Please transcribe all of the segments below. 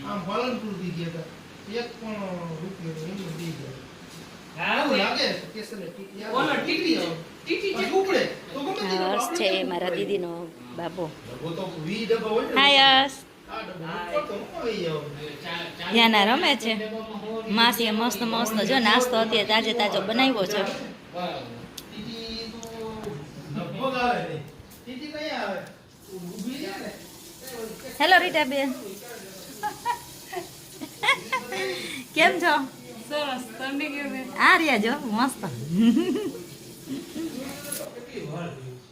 આમ પાલનપુર દી ગયા હતા એક પણ રૂપિયો એમ દી ગયા હા એવું લાગે કેસને ટીટી આવે ઓલો ટીટી જે ઉપડે તો ગમે હર્ષ છે મારા દીદીનો બાબો તો 20 ડબ્બા હોય ને હાય હર્ષ આ ડબ્બા તો આવી જાવ ધ્યાના રમે છે માસીએ મસ્ત મસ્ત જો નાસ્તો અત્યારે તાજે તાજો બનાવ્યો છે ટીટી તો લગભગ આવે ને ટીટી કઈ આવે ઊભી છે ને હેલો રીટા બેન કેમ છો સરસ તમને કેવું આ રહ્યા જો મસ્ત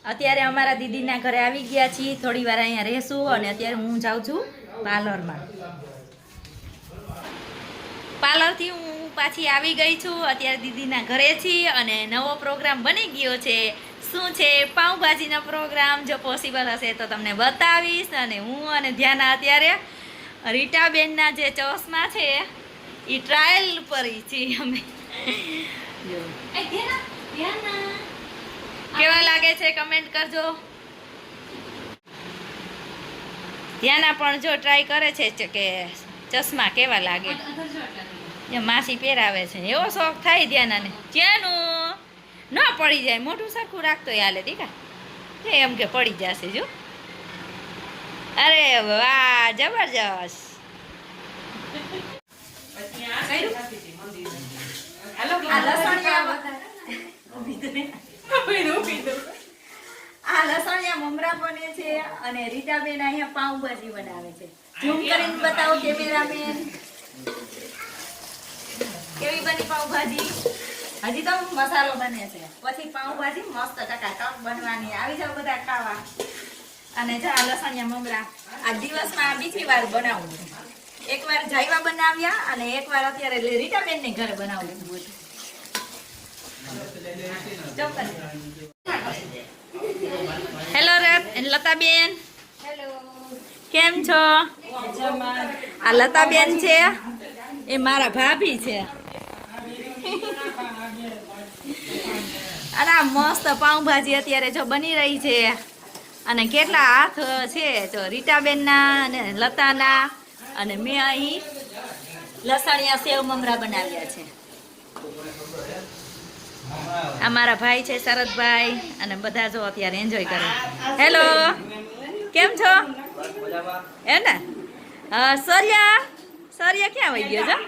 અત્યારે અમારા દીદીના ઘરે આવી ગયા છીએ થોડી વાર અહીંયા રહેશું અને અત્યારે હું જાઉં છું પાર્લરમાં પાર્લરથી હું પાછી આવી ગઈ છું અત્યારે દીદીના ઘરે છીએ અને નવો પ્રોગ્રામ બની ગયો છે શું છે પાઉંભાજીનો પ્રોગ્રામ જો પોસિબલ હશે તો તમને બતાવીશ અને હું અને ધ્યાના અત્યારે રીટાબેનના જે ચશ્મા છે એ ટ્રાયલ પર છીએ અમે કેવા લાગે છે કમેન્ટ કરજો ધ્યાના પણ જો ટ્રાય કરે છે કે ચશ્મા કેવા લાગે માસી પહેરાવે છે એવો શોખ થાય ધ્યાનાને ત્યાંનું ન પડી જાય મોટું સરખું રાખતો હાલે દીકા એમ કે પડી જશે જો અરે વાહ જબરજસ્ત આ લસણિયા મમરા બને છે અને રીટાબેન અહીંયા પાઉંભાજી બનાવે છે ઝૂમ કરીને બતાવો કેમેરામેન કેવી બની પાઉંભાજી હજી તો મસાલો બને છે પછી પાઉંભાજી મસ્ત ટકાટક બનવાની આવી જાવ બધા ખાવા અને જા લસણિયા મમરા આ દિવસમાં બીજી વાર બનાવું છું એકવાર જાયવા બનાવ્યા અને એકવાર અત્યારે રીટાબેન ને ઘરે બનાવું હેલો લતાબેન કેમ છો આ લતાબેન છે એ મારા ભાભી છે અને આ મસ્ત પાઉંભાજી અત્યારે જો બની રહી છે અને કેટલા હાથ છે જો રીટાબેનના અને લતાના અને મેં અહીં લસણિયા સેવ મમરા બનાવ્યા છે આ મારા ભાઈ છે શરદભાઈ અને બધા જો અત્યારે એન્જોય કરે હેલો કેમ છો હે ને સરિયા સરિયા ક્યાં વહી ગયો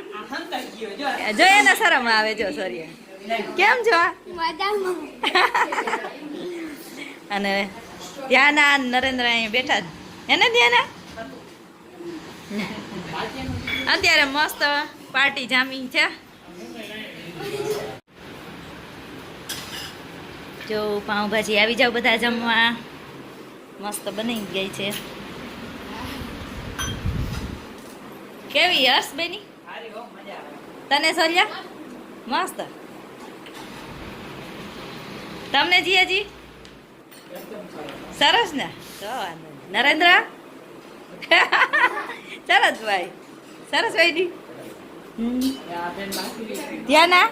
જો એને શરમ આવે જો સરિયા કેમ છો અને ધ્યાના નરેન્દ્ર અહીંયા બેઠા હે ને ધ્યાના અત્યારે મસ્ત પાર્ટી જામી છે જો પાઉંભાજી આવી જાવ બધા જમવા મસ્ત બની ગઈ છે કેવી હર્ષ બેની તને સરિયા મસ્ત તમને જીયાજી સરસ ને નરેન્દ્ર સરસભાઈ સરસભાઈ ધ્યાના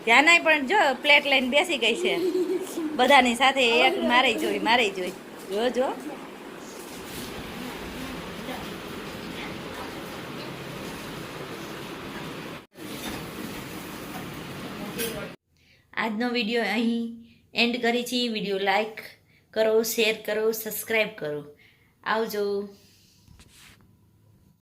ધ્યાના પણ જો પ્લેટ લઈને બેસી ગઈ છે બધાની સાથે એક મારે જોઈ જો આજનો વિડીયો અહીં એન્ડ કરી છે વિડીયો લાઈક કરો શેર કરો સબસ્ક્રાઈબ કરો આવજો